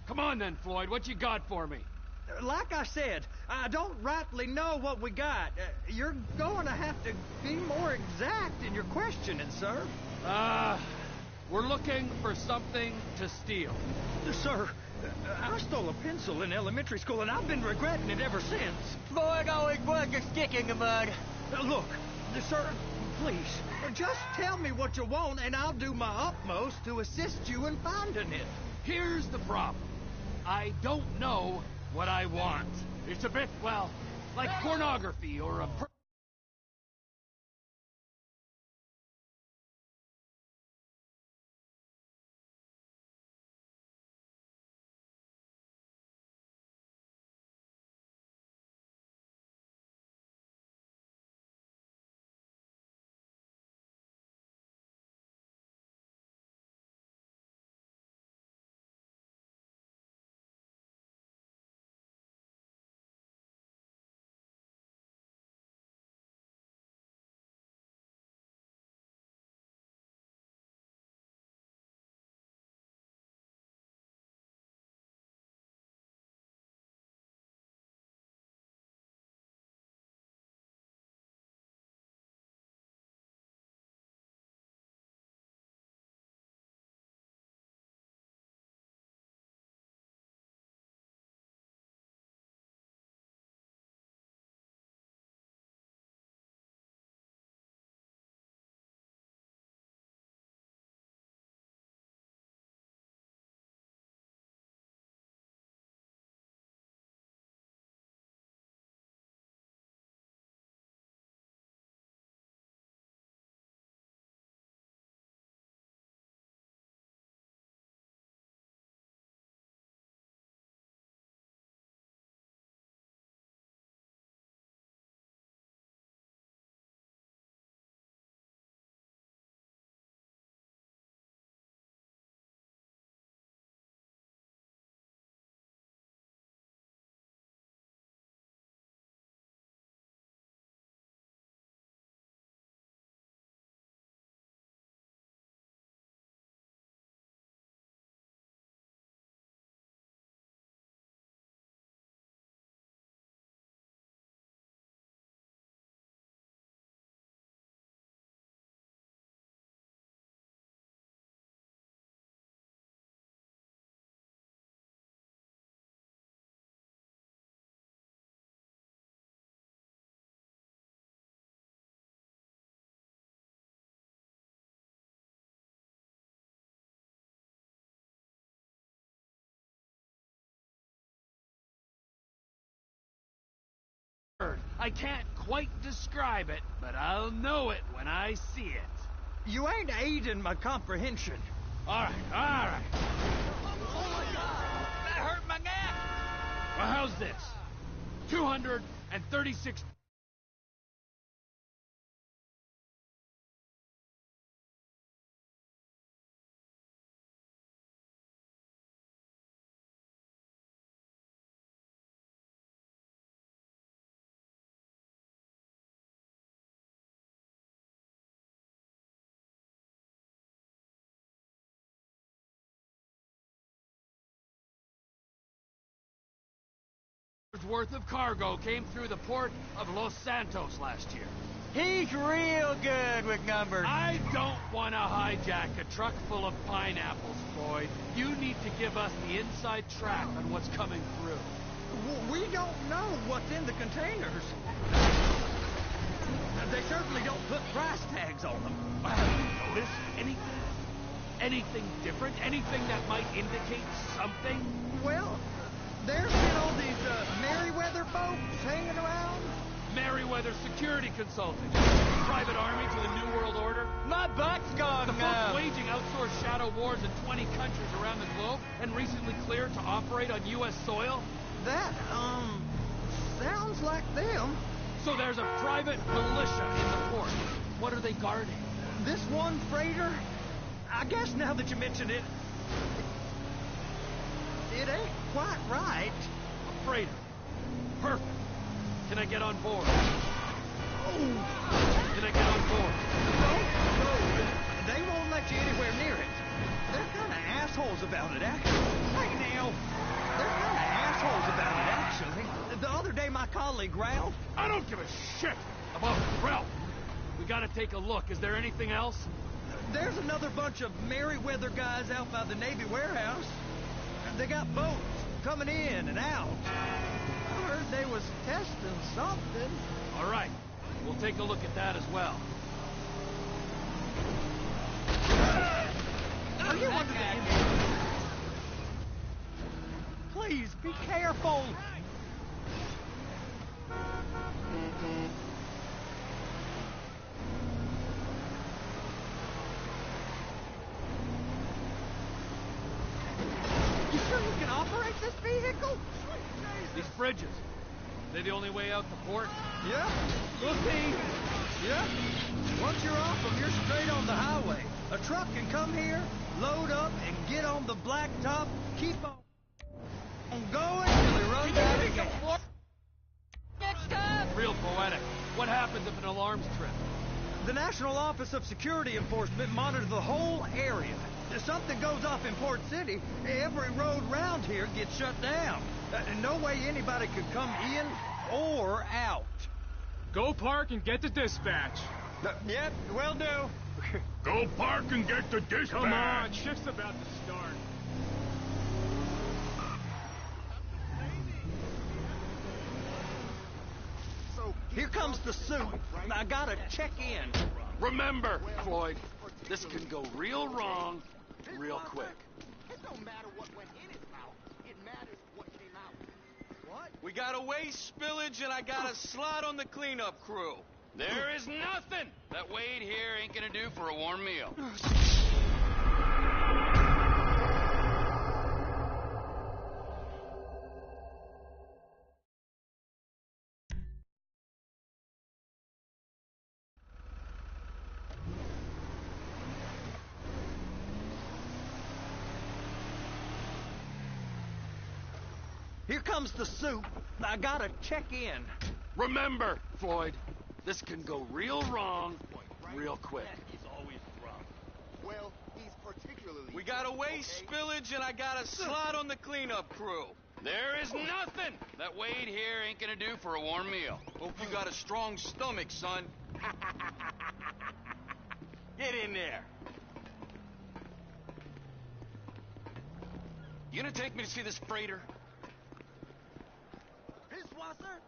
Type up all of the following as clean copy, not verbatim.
Come on then, Floyd. What you got for me? Like I said, I don't rightly know what we got. You're going to have to be more exact in your questioning, sir. We're looking for something to steal. Sir, I stole a pencil in elementary school, and I've been regretting it ever since. Floyd always was a stick in the mud. Look, sir, please, just tell me what you want, and I'll do my utmost to assist you in finding it. Here's the problem. I don't know what I want. It's a bit, well, like pornography or a... I can't quite describe it, but I'll know it when I see it. You ain't aiding my comprehension. All right. Oh my God! That hurt my neck! Well, how's this? 236... worth of cargo came through the port of Los Santos last year. He's real good with numbers. I don't want to hijack a truck full of pineapples, Floyd. You need to give us the inside track on what's coming through. We don't know what's in the containers. They certainly don't put price tags on them. Have you noticed anything? Anything different? Anything that might indicate something? Well, there's been all these Merryweather folks hanging around. Merryweather Security Consulting. Private army to the New World Order. My butt's gone The now. folks waging outsourced shadow wars in 20 countries around the globe and recently cleared to operate on U.S. soil. That, sounds like them. So there's a private militia in the port. What are they guarding? This one freighter? I guess now that you mention it, it ain't quite right. A freighter. Perfect. Can I get on board? Oh, Can I get on board? no. They won't let you anywhere near it. They're kind of assholes about it, actually. Hey, now, they're kind of assholes about it, actually. The other day, my colleague, Ralph... I don't give a shit about Ralph. We gotta take a look. Is there anything else? There's another bunch of Merryweather guys out by the Navy warehouse. They got boats coming in and out. I heard they was testing something. All right. We'll take a look at that as well. Are you under the influence? Please, be careful. You sure you can operate this vehicle? These bridges. They the only way out the port? Yeah. We'll see. Yeah. Once you're off them, you're straight on the highway. A truck can come here, load up, and get on the blacktop, keep on going till they run out of gas. Next time! Real poetic. What happens if an alarm's tripped? The National Office of Security Enforcement monitors the whole area. If something goes off in Port City, every road round here gets shut down. No way anybody could come in or out. Go park and get the dispatch. Yep, will do. Go park and get the dispatch. Come on, shift's about to start. Here comes the suit. I gotta check in. Remember, Floyd, this can go real wrong real quick. It don't matter what went in his mouth. It matters what came out. What? We got a waste spillage and I got a slot on the cleanup crew. There is nothing that Wade here ain't gonna do for a warm meal. Here comes the soup. I gotta check in. Remember, Floyd, this can go real wrong real quick. He's always drunk. Well, he's particularly We got a waste spillage and I got a slot on the cleanup crew. There is nothing that Wade here ain't gonna do for a warm meal. Hope you got a strong stomach, son. Get in there. You gonna take me to see this freighter? Bisswasser?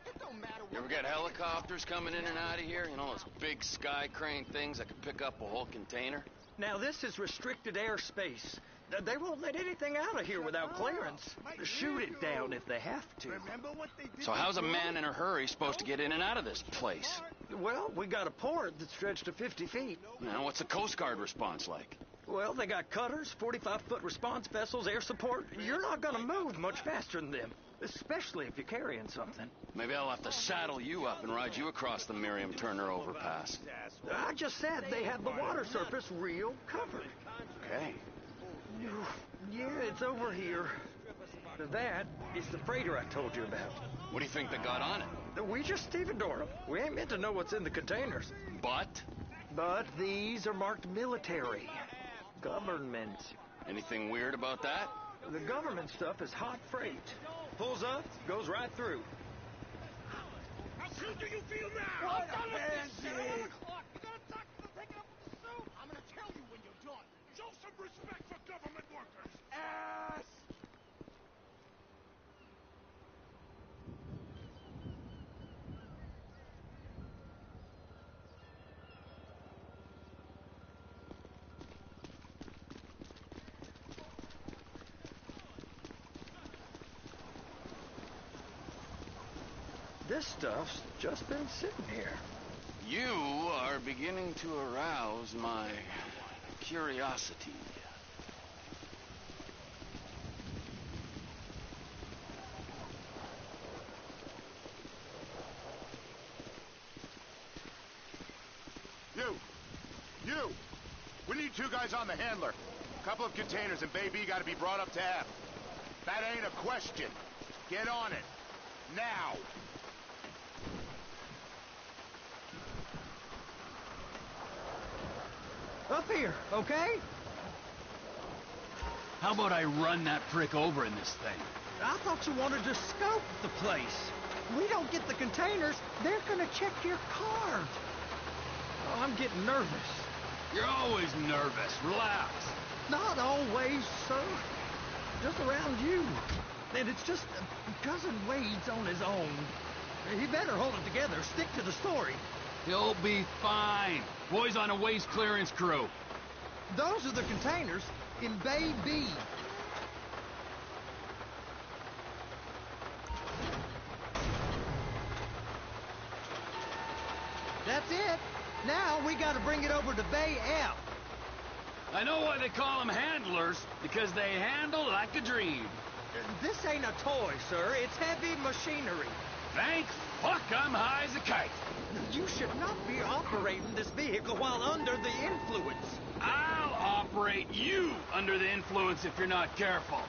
It don't matter what. You ever got helicopters coming in and out of here? You know, those big sky crane things that could pick up a whole container? Now, this is restricted airspace. They won't let anything out of here without clearance. Shoot it down if they have to. Remember what they did? So how's a man in a hurry supposed to get in and out of this place? Well, we got a port that's stretched to 50 feet. Now, what's the Coast Guard response like? Well, they got cutters, 45-foot response vessels, air support. You're not gonna move much faster than them, especially if you're carrying something. Maybe I'll have to saddle you up and ride you across the Miriam Turner overpass. I just said they have the water surface real covered. Okay. Yeah, it's over here. That is the freighter I told you about. What do you think they got on it? We just stevedore them. We ain't meant to know what's in the containers. But these are marked military. Government. Anything weird about that? The government stuff is hot freight. Pulls up, goes right through. How good do you feel now? What a bandit! I'm gonna tell you when you're done. Show some respect for government workers. Ass! This stuff's just been sitting here. You are beginning to arouse my curiosity. You! We need 2 guys on the handler. A couple of containers and Bay B gotta be brought up to F. That ain't a question. Get on it. Now! Up here, okay? How about I run that prick over in this thing? I thought you wanted to scope the place. We don't get the containers, they're gonna check your card. Oh, I'm getting nervous. You're always nervous. Relax. Not always, sir. Just around you. And it's just Cousin Wade's on his own. He better hold it together, stick to the story. He'll be fine. Boys on a waste clearance crew. Those are the containers in Bay B. That's it. Now we gotta bring it over to Bay F. I know why they call them handlers, because they handle like a dream. This ain't a toy, sir. It's heavy machinery. Thank fuck I'm high as a kite. You should not be operating this vehicle while under the influence. I'll operate you under the influence if you're not careful.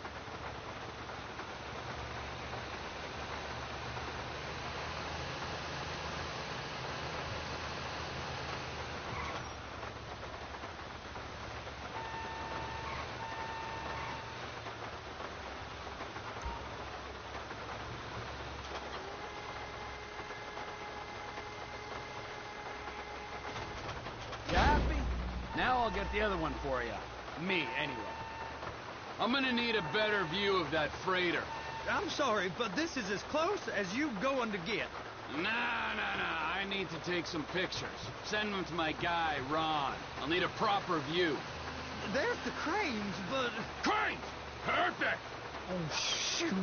Happy? Now I'll get the other one for you. Me, anyway. I'm gonna need a better view of that freighter. I'm sorry, but this is as close as you going to get. Nah. I need to take some pictures. Send them to my guy, Ron. I'll need a proper view. There's the cranes, but... Cranes! Perfect! Oh, shoot.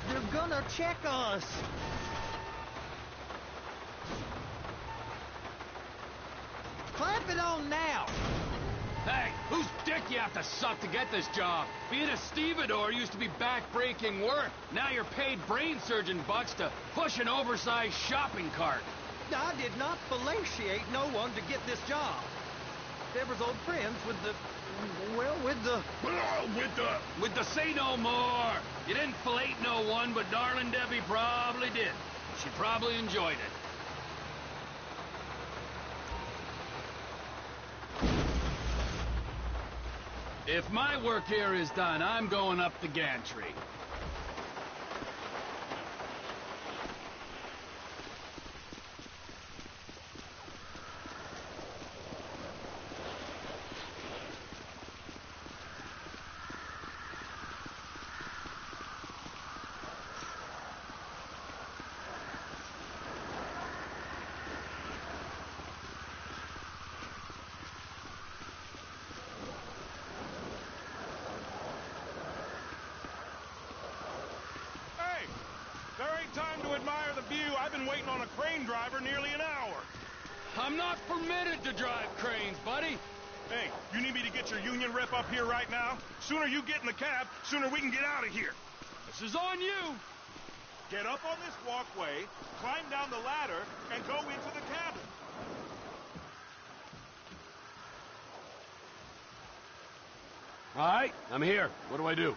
They're gonna check us. Clamp it on now. Hey, whose dick you have to suck to get this job? Being a stevedore used to be back-breaking work. Now you're paid brain surgeon bucks to push an oversized shopping cart. I did not fellatiate no one to get this job. Deborah's old friends with the... Well, with the... With the say no more. You didn't fillet no one, but darling Debbie probably did. She probably enjoyed it. If my work here is done, I'm going up the gantry. Hey! There ain't time to admire the view. I've been waiting on a crane driver nearly an hour. I'm not permitted to drive cranes, buddy. Hey, you need me to get your union rep up here right now? Sooner you get in the cab, sooner we can get out of here. This is on you. Get up on this walkway, climb down the ladder, and go into the cabin. All right, I'm here. What do I do?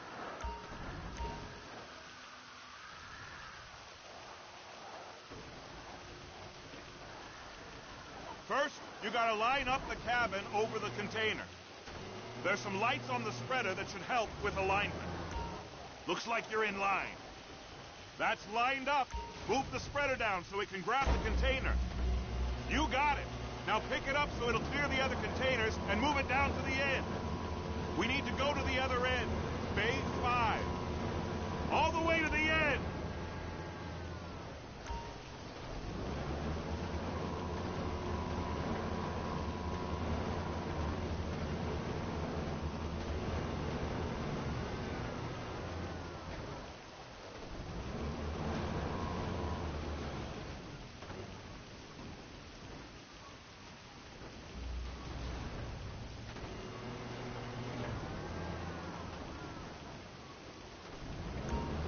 First, you gotta line up the cabin over the container. There's some lights on the spreader that should help with alignment. Looks like you're in line. That's lined up. Move the spreader down so it can grab the container. You got it. Now pick it up so it'll clear the other containers and move it down to the end. We need to go to the other end. Bay 5. All the way to the end.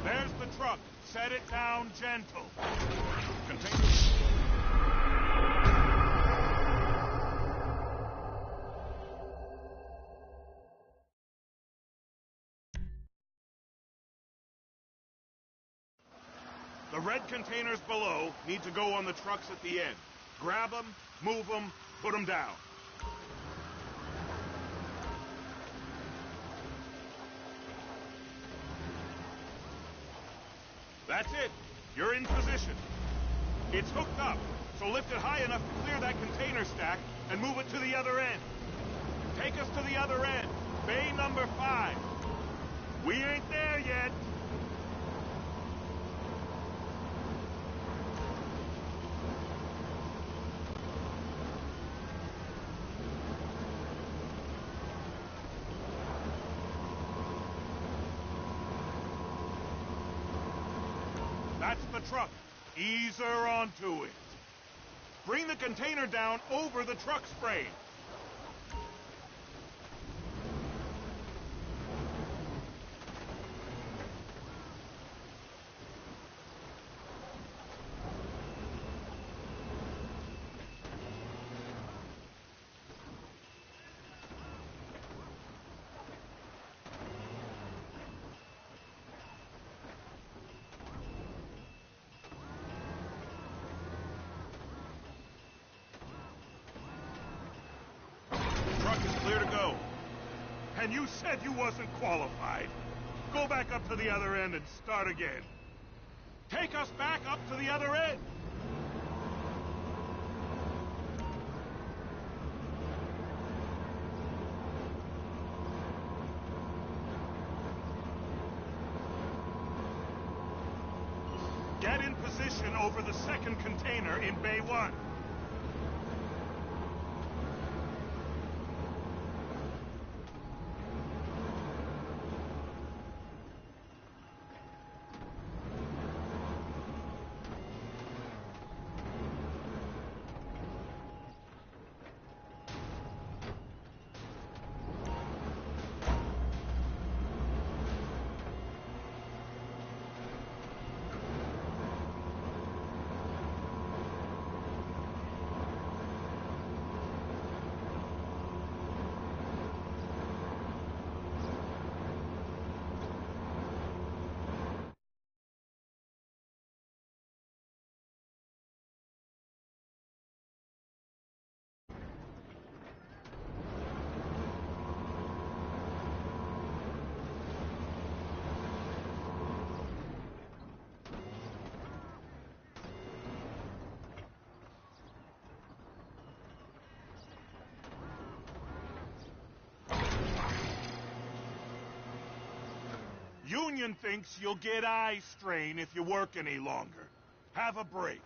There's the truck. Set it down gentle. Container... The red containers below need to go on the trucks at the end. Grab them, move them, put them down. That's it. You're in position. It's hooked up, so lift it high enough to clear that container stack and move it to the other end. Take us to the other end, bay number 5. We ain't there yet. That's the truck. Ease her onto it. Bring the container down over the truck's frame. Clear to go. And you said you wasn't qualified. Go back up to the other end and start again. Take us back up to the other end. Get in position over the second container in Bay 1. Union thinks you'll get eye strain if you work any longer. Have a break.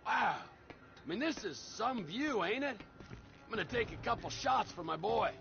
Wow. I mean, this is some view, ain't it? I'm gonna take a couple shots for my boy.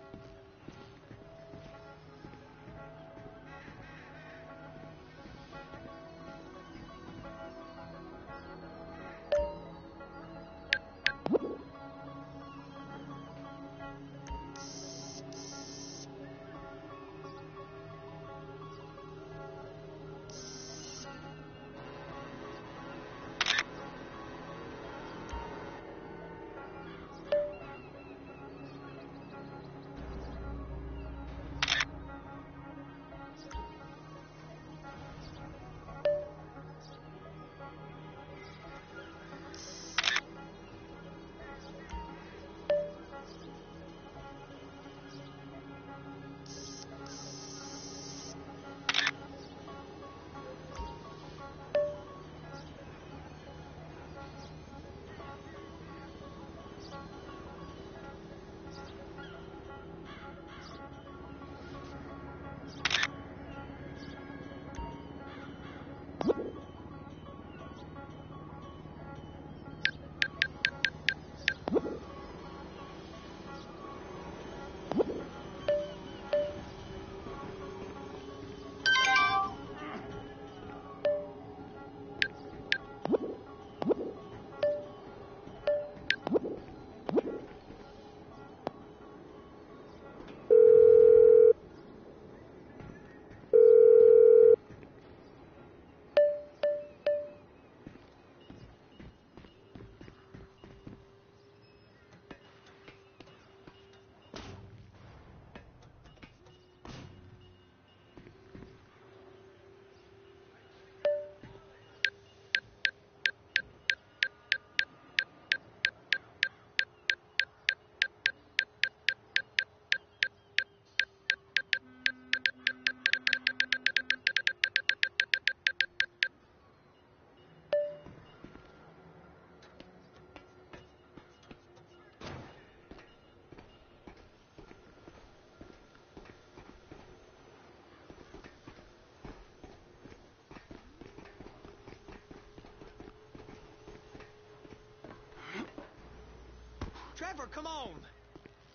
Trevor, come on.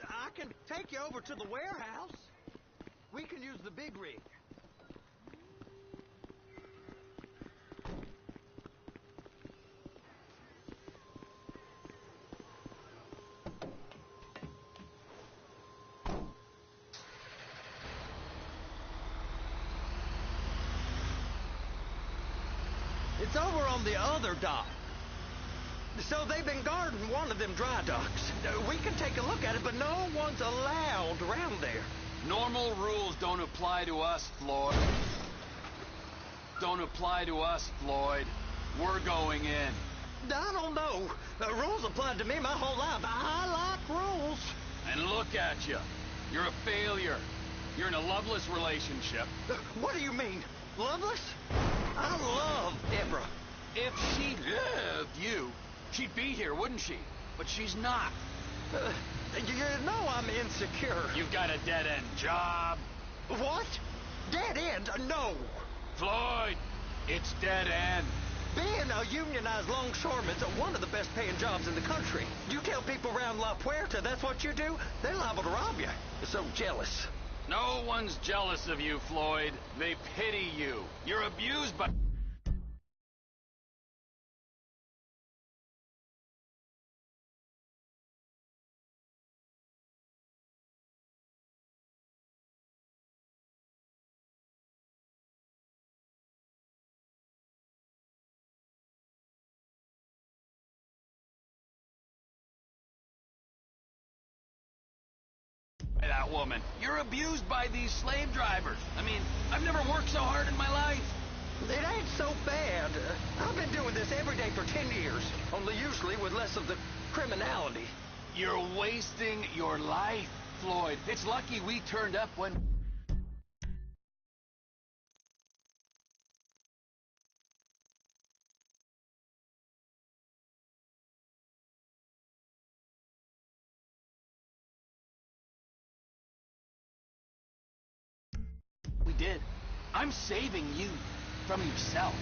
I can take you over to the warehouse. We can use the big rig. It's over on the other dock. So they've been guarding one of them dry docks. We can take a look at it, but no one's allowed around there. Normal rules don't apply to us, Floyd. Don't apply to us, Floyd. We're going in. I don't know. Rules applied to me my whole life. I like rules. And look at you. You're a failure. You're in a loveless relationship. What do you mean? Loveless? I love Deborah. If she loved you, she'd be here, wouldn't she? But she's not. You know I'm insecure. You've got a dead-end job. What? Dead end? No. Floyd, it's dead end. Being a unionized longshoreman's one of the best paying jobs in the country. You tell people around La Puerta that's what you do, they're liable to rob you. They're so jealous. No one's jealous of you, Floyd. They pity you. You're abused by... that woman. You're abused by these slave drivers. I mean, I've never worked so hard in my life. It ain't so bad. I've been doing this every day for 10 years, only usually with less of the criminality. You're wasting your life, Floyd. It's lucky we turned up when... We did. I'm saving you from yourself.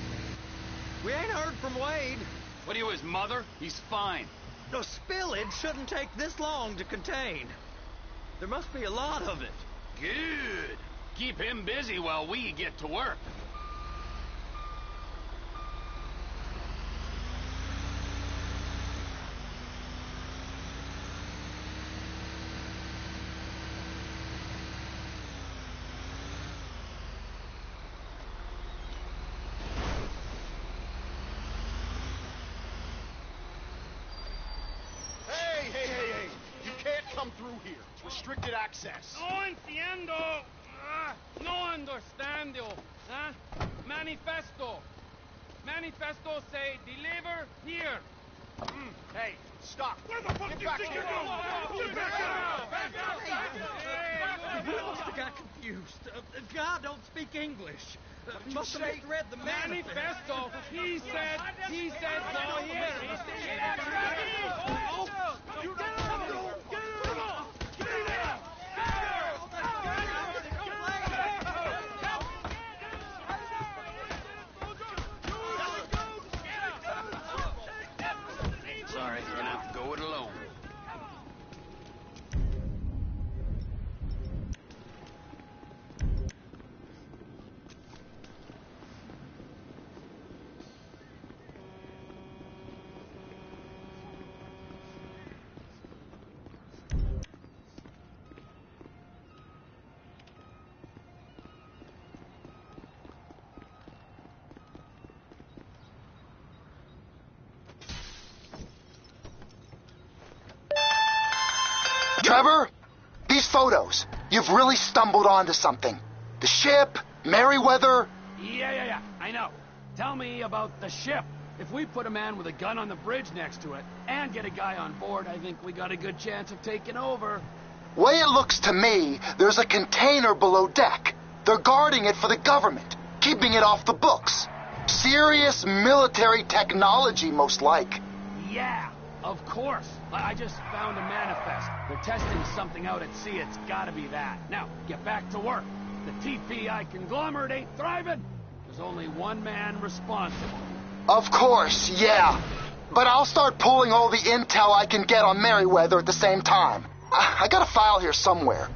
We ain't heard from Wade. What are you, his mother? He's fine. The spillage shouldn't take this long to contain. There must be a lot of it. Good. Keep him busy while we get to work. Hey! You can't come through here. It's restricted access. No entiendo. No understando. Manifesto. Manifesto say deliver here. Hey, stop. Where the fuck Get do you back think here. you're going? We must have got confused. God don't speak English. Must have say? misread the manifesto. Manifesto. He said go here. Sorry, you're gonna have to go it alone. Trevor, these photos, you've really stumbled onto something. The ship, Merryweather. Yeah, I know. Tell me about the ship. If we put a man with a gun on the bridge next to it and get a guy on board, I think we got a good chance of taking over. Way it looks to me, there's a container below deck. They're guarding it for the government, keeping it off the books. Serious military technology, most like. Yeah, of course. I just found a manifest. They're testing something out at sea. It's gotta be that. Now, get back to work. The TPI conglomerate ain't thriving. There's only one man responsible. Of course, yeah. But I'll start pulling all the intel I can get on Merryweather at the same time. I got a file here somewhere.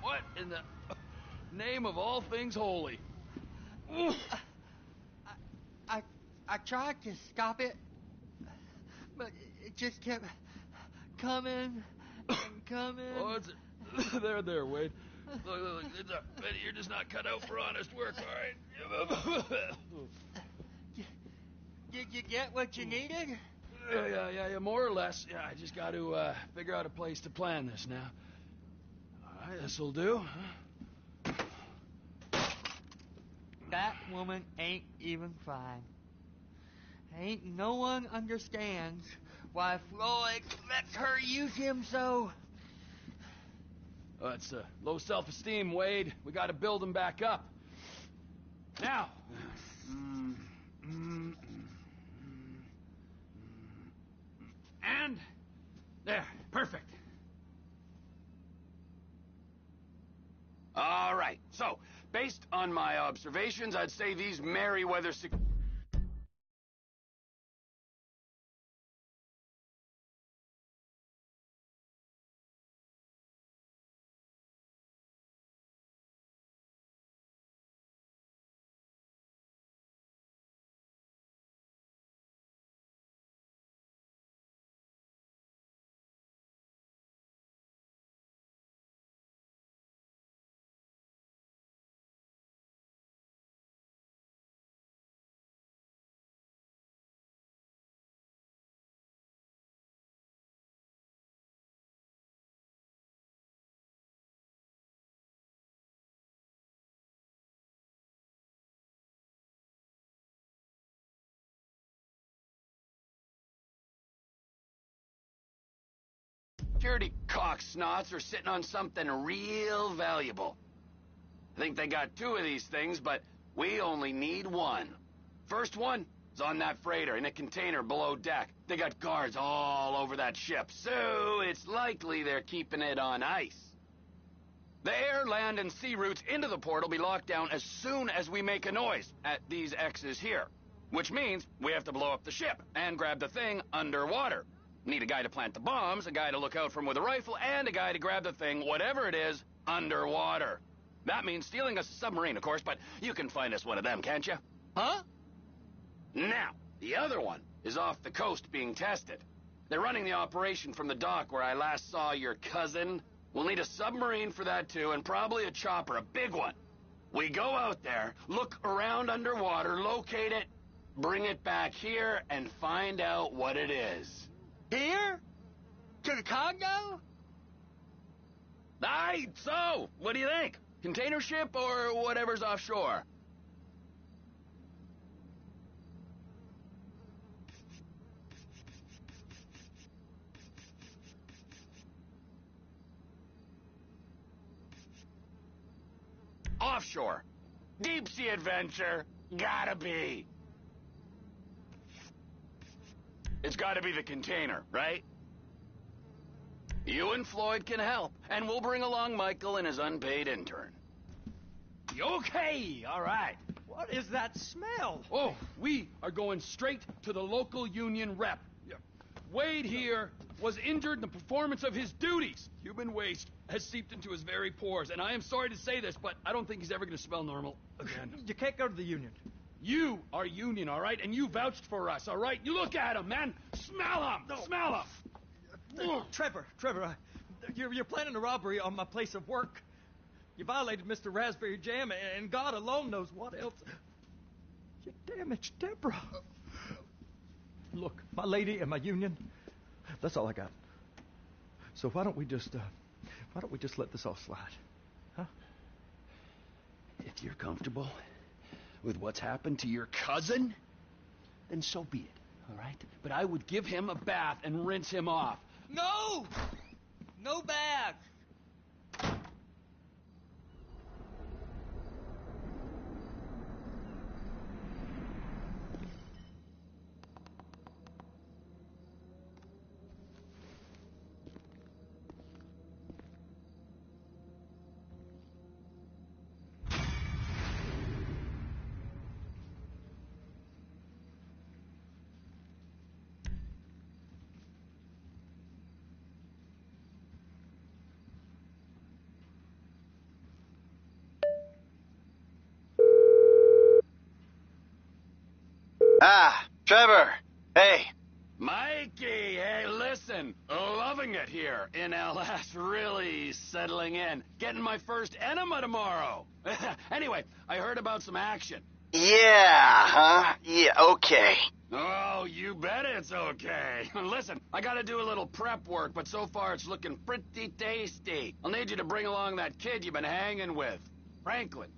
What in the name of all things holy? I tried to stop it, but it just kept coming and coming. Oh, there, Wade. Look, you're just not cut out for honest work, all right? Did you get what you needed? Yeah, more or less. Yeah, I just got to figure out a place to plan this now. All right, this'll do. That woman ain't even fine. Ain't no one understands why Floyd lets her use him so. It's low self-esteem, Wade. We got to build him back up. Now. And there, perfect. All right. So, based on my observations, I'd say these Merryweather Security cocksnots are sitting on something real valuable. I think they got 2 of these things, but we only need 1. First one is on that freighter in a container below deck. They got guards all over that ship, so it's likely they're keeping it on ice. The air, land, and sea routes into the port will be locked down as soon as we make a noise at these X's here. Which means we have to blow up the ship and grab the thing underwater. Need a guy to plant the bombs, a guy to look out for 'em with a rifle, and a guy to grab the thing, whatever it is, underwater. That means stealing us a submarine, of course, but you can find us one of them, can't you? Huh? Now, the other one is off the coast being tested. They're running the operation from the dock where I last saw your cousin. We'll need a submarine for that too, and probably a chopper, a big one. We go out there, look around underwater, locate it, bring it back here, and find out what it is. Here? To the Congo? Aye, so, what do you think? Container ship or whatever's offshore? Offshore. Deep sea adventure. Gotta be. It's gotta be the container, right? You and Floyd can help, and we'll bring along Michael and his unpaid intern. Okay, all right. What is that smell? Oh, we are going straight to the local union rep. Wade here was injured in the performance of his duties. Human waste has seeped into his very pores, and I am sorry to say this, but I don't think he's ever going to smell normal again. You can't go to the union. You are union, all right? And you vouched for us, all right? You look at him, man. Smell him. No. Smell him. Trevor, you're planning a robbery on my place of work. You violated Mr. Raspberry Jam, and God alone knows what else. You damaged Deborah. Look, my lady and my union, that's all I got. So why don't we just let this all slide? Huh? If you're comfortable with what's happened to your cousin, then so be it, all right? But I would give him a bath and rinse him off. No! No bath! Ah, Trevor. Hey. Mikey, hey, listen. Loving it here in LS. Really settling in. Getting my first enema tomorrow. Anyway, I heard about some action. Yeah, huh? Yeah, okay. Oh, you bet it's okay. Listen, I gotta do a little prep work, but so far it's looking pretty tasty. I'll need you to bring along that kid you've been hanging with. Franklin.